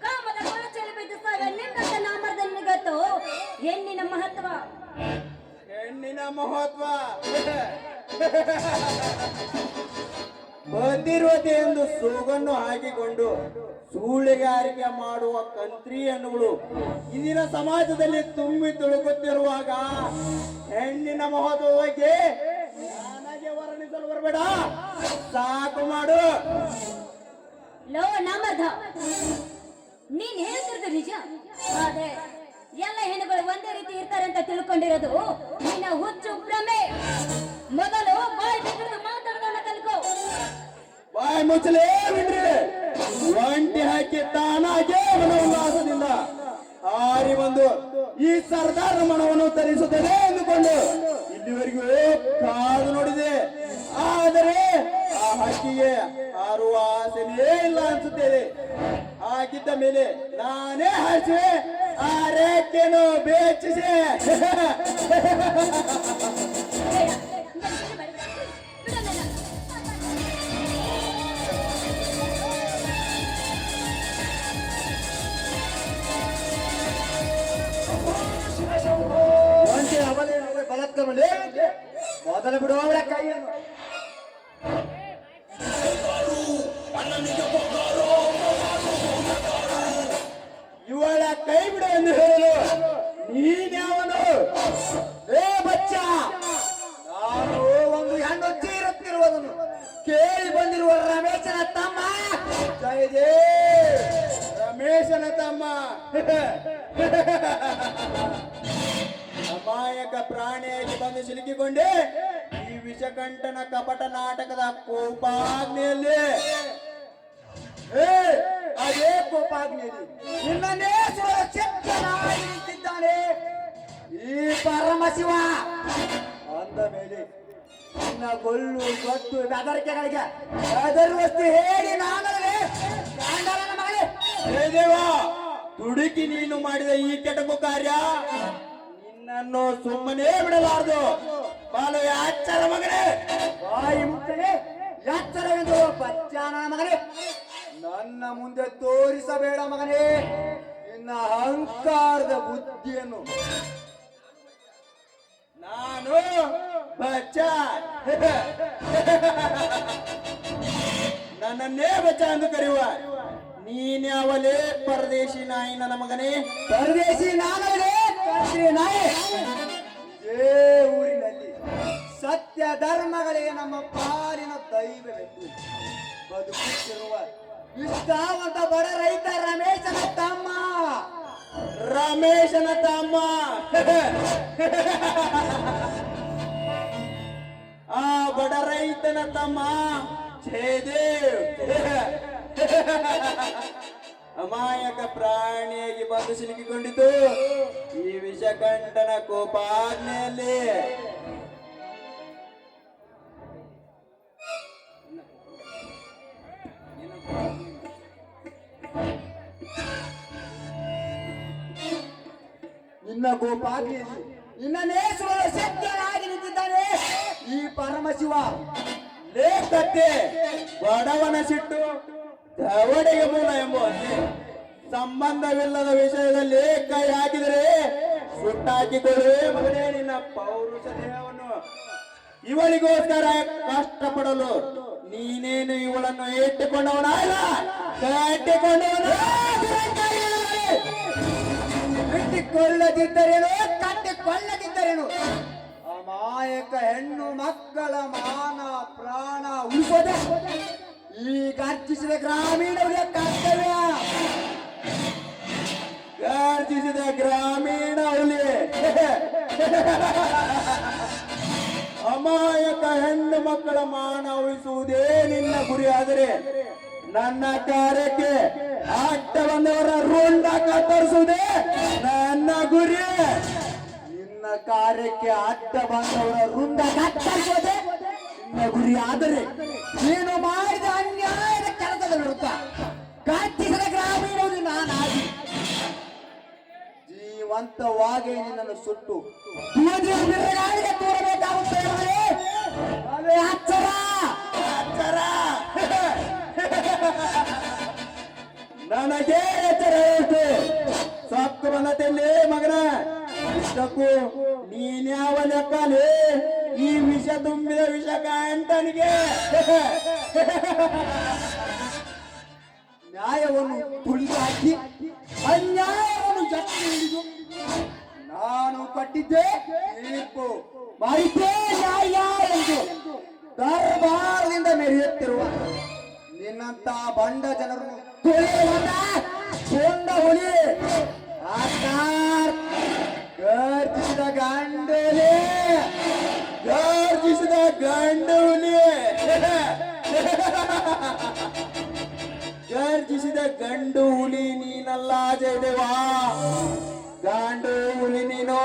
ಕಾಮದ ಕೊಳಚೆಯಲ್ಲಿ ಬಿದ್ದು ಸಾಗ ನಿನ್ನಂತ ನಾಮರ್ದಲ್ಲಿ ಗೊತ್ತು ಹೆಣ್ಣಿನ ಮಹತ್ವ. ಹೆಣ್ಣಿನ ಮಹತ್ವ ಬದಿರುವತೆ ಎಂದು ಸೋಗನ್ನು ಹಾಕಿಕೊಂಡು ಸೂಳೆಗಾರಿಕೆ ಮಾಡುವ ಕಂತ್ರಿ ಹೆಣ್ಣುಗಳು ಇಂದಿನ ಸಮಾಜದಲ್ಲಿ ತುಂಬಿ ತುಳುಕುತ್ತಿರುವಾಗ ಹೆಣ್ಣಿನ ಮಹತ್ವ ಬಗ್ಗೆ ನನಗೆ ವರ್ಣಿಸಲು ಬರಬೇಡ. ಸಾಕು ಮಾಡು. ಲೋ ನಾಮರ್ಧ, ನೀನ್ ಹೇಳ್ತಿರೋದು ನಿಜ. ಆದ್ರೆ ಎಲ್ಲ ಹೆಣ್ಣುಗಳು ಒಂದೇ ರೀತಿ ಇರ್ತಾರೆ ಅಂತ ತಿಳ್ಕೊಂಡಿರೋದು ನಿನ್ನ ಹುಚ್ಚು ಭ್ರಮೆ. ಮೊದಲು ಬಾಯಿ ಬಿಟ್ಟು ಮಾತಾಡೋಣ ಕಲ್ಕೋ. ಬಾಯಿ ಮುಚ್ಚಲೇ ಬಿಡ್ರಿ. ಒಂಟಿ ಹಾಕಿ ತಾನಾಗೆ ಮನೋಲ್ಲಾಸದಿಂದ ಹಾರಿ ಬಂದು ಈ ಸರ್ದಾರ ಮನವನ್ನು ತರಿಸುತ್ತದೆ ಎಂದುಕೊಂಡು ಇಲ್ಲಿವರೆಗೂ ಕಾದು ನೋಡಿದೆ. ಆದರೆ ಆ ಹಕ್ಕಿಗೆ ಹಾರುವ ಆಸೆನೇ ಇಲ್ಲ ಅನ್ಸುತ್ತೇನೆ. ಹಾಗಿದ್ದ ಮೇಲೆ ನಾನೇ ಹಾರಿಸಿ ಆ ರೇಖೆಯನ್ನು ಬೇಚಿಸಿ ಒಂಟಿ ಅವಲೇ ಬಲತ್ಕಮಲೇ ಮೊದಲು ಬಿಡು ಅವಳ ಕೈಯನ್ನು. ಇವಳ ಕೈ ಬಿಡು ಎಂದು ಹೇಳಲು ನೀನ್ಯಾವನು? ಏ ಬಚ್ಚ, ನಾನು ಒಂದು ಹೆಣ್ಣು ಚೀರುತ್ತಿರುವುದನ್ನು ಕೇಳಿ ಬಂದಿರುವ ರಮೇಶನ ತಮ್ಮ ಜಯದೇವ್. ರಮೇಶನ ತಮ್ಮ ಅಮಾಯಕ ಪ್ರಾಣಿಯಾಗಿ ಬಂದು ಸಿಲುಕಿಕೊಂಡೆ ಈ ವಿಷಕಂಠನ ಕಪಟ ನಾಟಕದ ಕೋಪಾಗ್ನೆಯಲ್ಲಿ. ಅದೇ ಕೋಪಾಗ್ನೆಯಲ್ಲಿ ನಿನ್ನನ್ನೇ ಸುರಕ್ಷಿತನಾಗಿ ನಿಂತಿದ್ದಾನೆ ಈ ಪರಮಶಿವ. ಅಂದ ಮೇಲೆ ನಿನ್ನ ಗೊಲ್ಲು ಗೊತ್ತು ಬೆದರಿಕೆಗಳಿಗೆ ಬೆದರುವಷ್ಟು ಹೇಳಿ ನಾನಲ್ಲೇ ಹೇ ದೇವ, ದುಡುಕಿ ನೀನು ಮಾಡಿದ ಈ ಕೆಟಕು ಕಾರ್ಯ ನಿನ್ನನ್ನು ಸುಮ್ಮನೆ ಬಿಡಲಾರದು. ಬಾಲು ಯಾಚರ ಮಗನೇ, ಬಾಯಿ ಮುಚ್ಚನೆ ಯಾಚರವೆಂದು ಬಚ್ಚಾನ ಮಗನೇ, ನನ್ನ ಮುಂದೆ ತೋರಿಸಬೇಡ ಮಗನೇ ನಿನ್ನ ಅಹಂಕಾರದ ಬುದ್ಧಿಯನ್ನು. ನಾನು ಬಚ್ಚ, ನನ್ನನ್ನೇ ಬಚ್ಚ ಎಂದು ಕರೆಯುವ ನೀನ್ಯಾವಲೇ ಪರದೇಶಿ ನಾಯಿ ನನ್ನ ಮಗನೇ? ಪರದೇಶಿ ನಾನವೇ ನಾಯಿ. ಇದೇ ಊರಿನಲ್ಲಿ ಸತ್ಯ ಧರ್ಮಗಳೇ ನಮ್ಮ ಪಾಲಿನ ದೈವವೆಂದು ಬದುಕುತ್ತಿರುವ ನಿಷ್ಠಾವಂತ ಬಡ ರೈತ ರಮೇಶನ ತಮ್ಮ. ರಮೇಶನ ತಮ್ಮ ಆ ಬಡ ರೈತನ ತಮ್ಮ ಜಯದೇವ್ ಅಮಾಯಕ ಪ್ರಾಣಿಯಾಗಿ ಬಂದು ಸಿಲುಕಿಕೊಂಡಿತು ಈ ವಿಷಕಂಠನ ಕೋಪಾಗ್ನೆಯಲ್ಲಿ. ನಿನ್ನ ಕೋಪಾಗ್ನೆಯಲ್ಲಿ ನಿನ್ನನ್ನೇ ಸುಡಲು ಶಕ್ತನಾಗಿ ನಿಂತಿದ್ದಾನೆ ಈ ಪರಮಶಿವ. ಲೇಖತೆ ಬಡವನ ಸಿಟ್ಟು ದವಡೆಗೆ ಮೂಲ ಎಂಬುವಂತೆ ಸಂಬಂಧವಿಲ್ಲದ ವಿಷಯದಲ್ಲಿ ಕೈ ಹಾಕಿದರೆ ಸುಟ್ಟಾಕಿಕೊಳ್ಳುವೆ ಮಗನೇ ನಿನ್ನ ಪೌರುಷ ದೇಹವನ್ನು. ಇವಳಿಗೋಸ್ಕರ ಕಷ್ಟಪಡಲು ನೀನೇನು ಇವಳನ್ನು ಇಟ್ಟುಕೊಂಡವನಲ್ಲ, ಕಟ್ಟಿಕೊಂಡವನು. ಇಟ್ಟುಕೊಳ್ಳದಿದ್ದರೇನು ಕಟ್ಟಿಕೊಳ್ಳದಿದ್ದರೇನು ಅಮಾಯಕ ಹೆಣ್ಣು ಮಕ್ಕಳ ಮಾನ ಪ್ರಾಣ ಉಳಿಸೋದೆ ಈ ಗರ್ಜಿಸಿದ ಗ್ರಾಮೀಣರಿಗೆ ಕರ್ತವ್ಯ. ಗರ್ಜಿಸಿದ ಗ್ರಾಮೀಣ ಹುಲಿ ಅಮಾಯಕ ಹೆಣ್ಣು ಮಕ್ಕಳ ಮಾನ ಉಳಿಸುವುದೇ ನಿನ್ನ ಗುರಿಯಾದರೆ ನನ್ನ ಕಾರ್ಯಕ್ಕೆ ಅಡ್ಡ ಬಂದವರ ರುಂಡ ಕತ್ತರಿಸುವುದೇ ನನ್ನ ಗುರಿ. ನಿನ್ನ ಕಾರ್ಯಕ್ಕೆ ಅಡ್ಡ ಬಂದವರ ರುಂಡ ಕತ್ತರಿಸುವುದೇ ನಿನ್ನ ಗುರಿ ಆದರೆ ನೀನು ಮಾಡಿದ ಅನ್ಯಾಯದ ಕೆಲಸದ ವಿರುದ್ಧ ಗರ್ಜಿಸಿದ ಗ್ರಾಮೀಣರು ನಾನಾಗಿ ಜೀವಂತವಾಗಿ ನಿನ್ನನ್ನು ಸುಟ್ಟು ಬಿರುಗಾಳಿಗೆ ತೋರಬೇಕಾಗುತ್ತದೆ. ಅಚ್ಚರ ಅಚ್ಚರ ನನಗೆ ಎಚ್ಚರ ಹೇಳ್ತು ಸತ್ತು ಬಂದತಿಲ್ಲಿ ಮಗನ. ಇಷ್ಟಕ್ಕೂ ನೀನ್ಯಾವ ಲೆಕ್ಕಲಿ ಈ ವಿಷ ತುಂಬಿದ ವಿಷಕಂಠನಿಗೆ ನ್ಯಾಯವನ್ನು ತುಳಿದು ಹಾಕಿ ಅನ್ಯಾಯವನ್ನು ಜಟ್ಟಿ ಹಿಡಿದು ನಾನು ಕಟ್ಟಿದ್ದೆ ತೀರ್ಪು ಮಾಡಿದ್ದೇ ನ್ಯಾಯ ಎಂದು ದರ್ಬಾರದಿಂದ ಮೆರೆಯುತ್ತಿರುವ ನಿನ್ನಂತ ಬಂಡ ಜನರನ್ನು ಕೊಂಡ ಹುಲಿ ಗರ್ಜಿಸಿದ ಗಂಡಲಿ ಗರ್ಜಿಸಿದ ಗಂಡು ಹುಲಿ ಗರ್ಜಿಸಿದ ಗಂಡು ಹುಲಿ ನೀನಲ್ಲ ಜಯದೇವಾ. ಗಂಡು ಹುಲಿ ನೀನು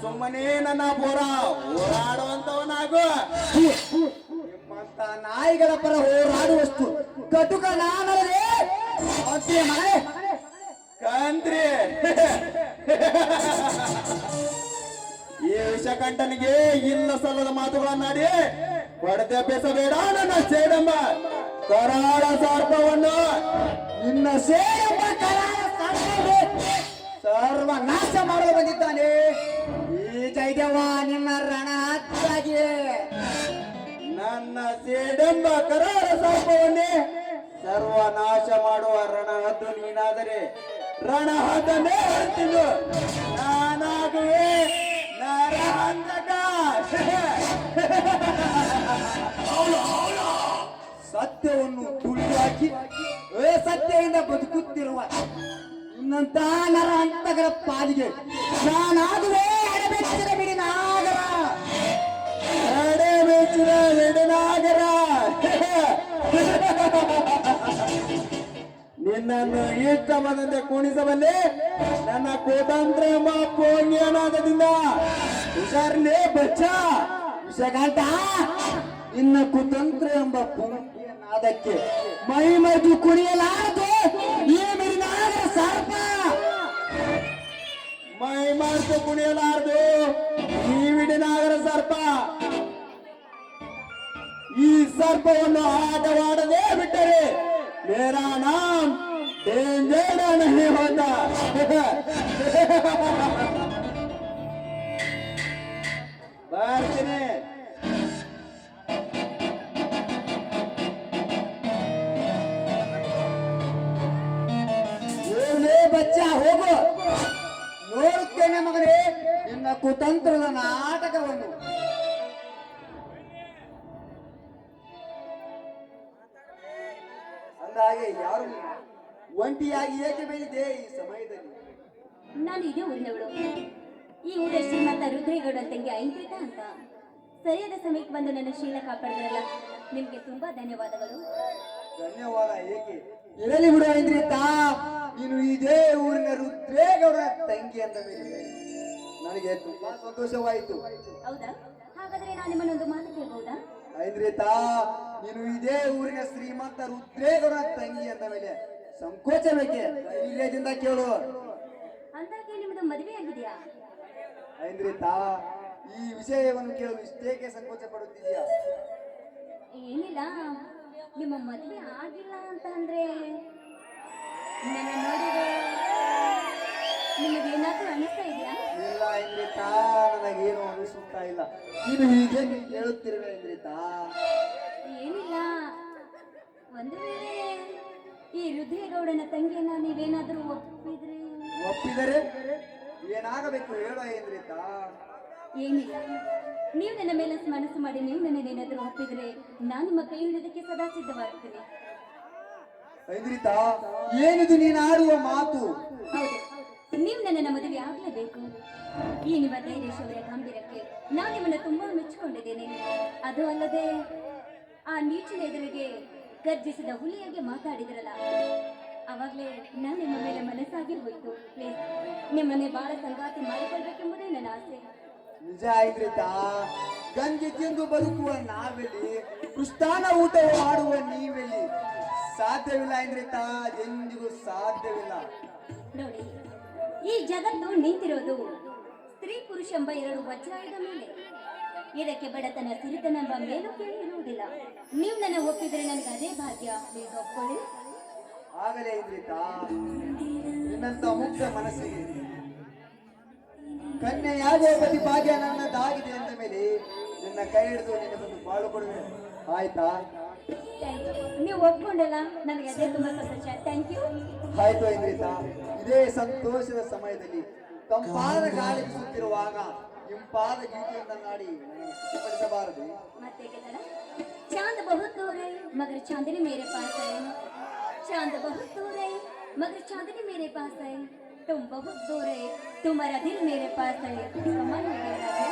ಸುಮ್ಮನೆ ನನ್ನ ಪುರ ಹೋರಾಡುವಂತವನಾಗು. ನಿಮ್ಮಂತ ನಾಯಿಗಳ ಪರ ಹೋರಾಡುವಷ್ಟು ಕಟುಕ ನಾನಲ್ಲದೆ ಮಗನೇ ಕಂತ್ರಿ. ಈ ವಿಷಕಂಠನಿಗೆ ಇಲ್ಲ ಸಲ್ಲದ ಮಾತುಗಳನ್ನಾಡಿ ಹೊಡೆದ ಬೆಸಬೇಡ ನನ್ನ ಸೇಡಮ್ಮ ಕರಾಳ ಸರ್ಪವನ್ನು. ನಿನ್ನ ಸೇಡಮ್ಮ ಕರಾಳ ಸರ್ಪವನ್ನು ಸರ್ವನಾಶ ಮಾಡಲು ಬಂದಿದ್ದಾನೆ ಈ ಜಯದೇವ ನಿನ್ನ ರಣ ಹತ್ತಾಗಿ ನನ್ನ ಸೇಡೆಂಬ ಕರಾಳ ಸರ್ಪವನ್ನೇ ಸರ್ವನಾಶ ಮಾಡುವ ರಣಹದ್ದು ನೀನಾದರೆ ರಣಹದ್ದನ್ನೇ ಹೇಳ್ತೀನಿ ನಾನಾಗುವೆ ನರಹಂತಕ ಸತ್ಯವನ್ನು ತುಳಿದು ಹಾಕಿ ಸತ್ಯದಿಂದ ಬದುಕುತ್ತಿರುವ ಇನ್ನಂತ ನರಹಂತಕರ ಪಾಲಿಗೆ ನಾನಾಗುವೆ ಎಡಬೆಚ್ಚಿನ ಬಿಡಿನಾಗರ ಎಡಬೆಚ್ಚಿನ ಬಿಡಿನಾಗರ ನಿನ್ನನ್ನು ಇಷ್ಟ ಬಂದಂತೆ ಕುಣಿಸಬಲ್ಲೆ ನನ್ನ ಕೋತಂತ್ರ ಎಂಬ ಪೋಣ್ಯನಾದದಿಂದ ಹುಷಾರ್ಲೇ ಬಚ್ಚ ವಿಷಗಾಂತ ನಿನ್ನ ಕುತಂತ್ರ ಎಂಬ ಪುಣ್ಯನಾದಕ್ಕೆ ಮೈ ಮೈದು ಕುಣಿಯಲಾರದು ಈ ಮಿರಿನಾಗರ ಸರ್ಪ ಮೈ ಮರೆತು ಕುಣಿಯಲಾರದು ಈ ವಿಡಿನಾಗರ ಸರ್ಪ ಈ ಸರ್ಪವನ್ನು ಆಟವಾಡದೆ ಬಿಟ್ಟರೆ ಮೇರಾ ನಾಮ್ ಡೇಂಜರ್ ನಹೀ ಹೋತಾ ಬರ್ತೀನಿ ಹೋಗ್ಲೇ ಬಚ್ಚ ಹೋಗು ನೋಡುತ್ತೇನೆ ಮಗನೇ ನಿನ್ನ ಕುತಂತ್ರದ ನಾಟಕವನ್ನು ಅಂದಾಗೆ ಯಾರು ಒಂಟಿಯಾಗಿ ಏಕೆ ಬೆಳೆದಿದೆ ಈ ಸಮಯದಲ್ಲಿ ನಾನು ಇದೇ ಊರಿನವಳು. ಈ ಊರ ಶ್ರೀಮಂತ ರುದ್ರೇಗೌಡ ತಂಗಿ ಐಂದ್ರಿತಾ ಅಂತ. ಸರಿಯಾದ ಸಮಯಕ್ಕೆ ಬಂದು ನನ್ನ ಶೀಲ ಕಾಪಾಡಿದ್ರಲ್ಲ, ನಿಮ್ಗೆ ತುಂಬಾ ಧನ್ಯವಾದಗಳು. ಧನ್ಯವಾದ ಏಕೆ ಇರಲಿ ಬಿಡು ಐಂದ್ರಿತಾ, ನೀನು ಇದೇ ಊರಿನ ರುದ್ರೇಗೌಡರ ತಂಗಿ ಅಂತ ಮೇಲೆ ನನಗೆ ತುಂಬಾ ಸಂತೋಷವಾಯಿತು. ಹೌದಾ? ಹಾಗಾದ್ರೆ ನಾನು ನಿಮ್ಮನ್ನೊಂದು ಮಾತು ಕೇಳ್ಬಹುದಾ? ಐಂದ್ರಿತಾ, ನೀನು ಇದೇ ಊರಿನ ಶ್ರೀಮಂತ ರುದ್ರೇಗೌಡರ ತಂಗಿ ಅಂತ ಮೇಲೆ ಸಂಕೋಚ ಬೇಕೆ ಧೈರ್ಯದಿಂದ ಕೇಳು. ಅಂದಾಗೆ ನಿಮ್ಮದು ಮದುವೆ ಆಗಿದೆಯಾ? ಐಂದ್ರಿತಾ, ಈ ವಿಷಯವನ್ನು ಕೇಳಲು ಇಷ್ಟೇಕೆ ಸಂಕೋಚ ಪಡುತ್ತಿದೆಯಾ? ಏನಿಲ್ಲ, ನಿಮ್ಮ ಮದುವೆ ಆಗಿಲ್ಲ ಅಂತ ಅಂದ್ರೆ ನನ್ನ ನೋಡಿದ್ರೆ ನಿಮಗೇನಾದ್ರೂ ಅನಿಸ್ತಾ ಇದೆಯಾ? ಇಲ್ಲ ಐಂದ್ರಿತಾ, ನನಗೇನು ಅನಿಸುತ್ತಾ ಇಲ್ಲ. ನೀನು ಹೀಗೆ ಹೇಳುತ್ತಿರುವೆ ಐಂದ್ರಿತಾ. ಏನಿಲ್ಲ, ಒಂದು ವೇಳೆ ಈ ರುದ್ರೇಗೌಡನ ತಂಗಿಯನ್ನ ನೀವೇನಾದ್ರೂ ಒಪ್ಪಿದರೆ ಏನಾಗಬೇಕು ಹೇಳು ಐಂದ್ರಿತಾ. ಏನಿಲ್ಲ, ನೀವು ನನ್ನ ಮೇಲೆ ಮನಸ್ಸು ಮಾಡಿ ನೀವು ನನ್ನೇನಾದ್ರೂ ಒಪ್ಪಿದ್ರೆ ನಾನು ನಿಮ್ಮ ಕೈ ಹಿಡಿದಕ್ಕೆ ಸದಾ ಸಿದ್ಧವಾಗ್ತೀನಿ. ಐಂದ್ರಿತಾ, ಏನಿದು ನೀನು ಆಡುವ ಮಾತು? ಹೌದು, ನೀವು ನನ್ನನ್ನು ಮದುವೆ ಆಗಲೇಬೇಕು. ಈ ನಿಮ್ಮ ಧೈರ್ಯ ಶೌರ್ಯ ಗಾಂಭೀರ್ಯಕ್ಕೆ ನಾನು ನಿಮ್ಮನ್ನು ತುಂಬಾ ಮೆಚ್ಚಿಕೊಂಡಿದ್ದೇನೆ. ಅದು ಅಲ್ಲದೆ ಆ ನೀಚಿನ ಎದುರಿಗೆ ಗರ್ಜಿಸಿದ ಹುಲಿಯಾಗಿ ಮಾತಾಡಿದ್ರಲ್ಲ, ಅವಾಗಲೇ ನಾನು ನಿಮ್ಮ ಮೇಲೆ ಮನಸ್ಸಾಗಿ ಹೋಯ್ತು. ಪ್ಲೀಸ್, ನಿಮ್ಮನ್ನೇ ಬಹಳ ಸಂಗಾತಿ ಮಾಡಿಕೊಳ್ಬೇಕೆಂಬುದೇ ನನ್ನ ಆಸೆ. ನಿಜ ಐಂದ್ರಿತಾ, ಗಂಜಿ ತಿಂದು ಬದುಕುವ ನಾವೆಲ್ಲಿ, ಕೃಷ್ಣಾನ ಊಟ ಮಾಡುವ ನೀವೆಲ್ಲಿ? ಸಾಧ್ಯವಿಲ್ಲ ಐಂದ್ರಿತಾ, ಎಂದಿಗೂ ಸಾಧ್ಯವಿಲ್ಲ. ನೋಡಿ, ಈ ಜಗತ್ತು ನಿಂತಿರೋದು ಸ್ತ್ರೀ ಪುರುಷ ಎಂಬ ಎರಡು ವಜ್ರಾಯುಧ ಮೇಲೆ. ಇದಕ್ಕೆ ಬಡತನ ಸಿರಿತನ ಎಂಬ ಮೇಲೂ ಕೇಳಿ ಇರುವುದಿಲ್ಲ. ನೀವು ನನ್ನ ಒಪ್ಪಿದ್ರೆ ನನಗೆ ಅದೇ ಭಾಗ್ಯ. ಪ್ಲೀಸ್ ಒಪ್ಕೊಳ್ಳಿ. ಆಗಲೇ ಐಂದ್ರಿತಾ, ನಿನ್ನಂತ ಮುಕ್ತ ಮನಸ್ಸಿಗೆ ಕನ್ಯೆಯಾಗುವ ಪ್ರತಿ ಭಾಗ್ಯ ನನ್ನದಾಗಿದೆ ಅಂದ ಮೇಲೆ ನಿನ್ನ ಕೈ ಹಿಡಿದು ನಿನ್ನ ಬಂದು ಬಾಳು ಕೊಡುವೆ, ಆಯ್ತಾ? ನೀವು ಒಪ್ಕೊಂಡಲ್ಲ, ನನಗೆ ಅದೇ ತುಂಬಾ ಸಂತೋಷ. Thank you. ಆಯ್ತು ಐಂದ್ರಿತಾ, ಇದೇ ಸಂತೋಷದ ಸಮಯದಲ್ಲಿ ತಂಪಾದ ಗಾಳಿ ಬೀಸುತ್ತಿರುವಾಗ ಇಂಪಾದ ಗೀತೆಯಿಂದ ನಾಡಿ ಖುಷಿಪಡಿಸಬಾರದು. ಮತ್ತೆ ಚಾಂದ್ ಬಹುತ್ ದೂರ है मगर चांदनी मेरे पास है. चांद बहुत दूर है मगर चांदनी मेरे पास है. तुम बहुत दूर है, तुम्हारा दिल मेरे पास है. कमाल हो गया राजा.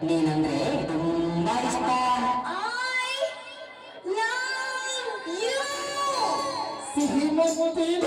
ನೀನಂದ್ರೆ ತುಂಬಾ ಇಷ್ಟ. ಸಿಹಿ ಮುತ್ತಿನ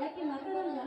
ಯಾಕೆ ಮಾತಾಡಲ್ಲ?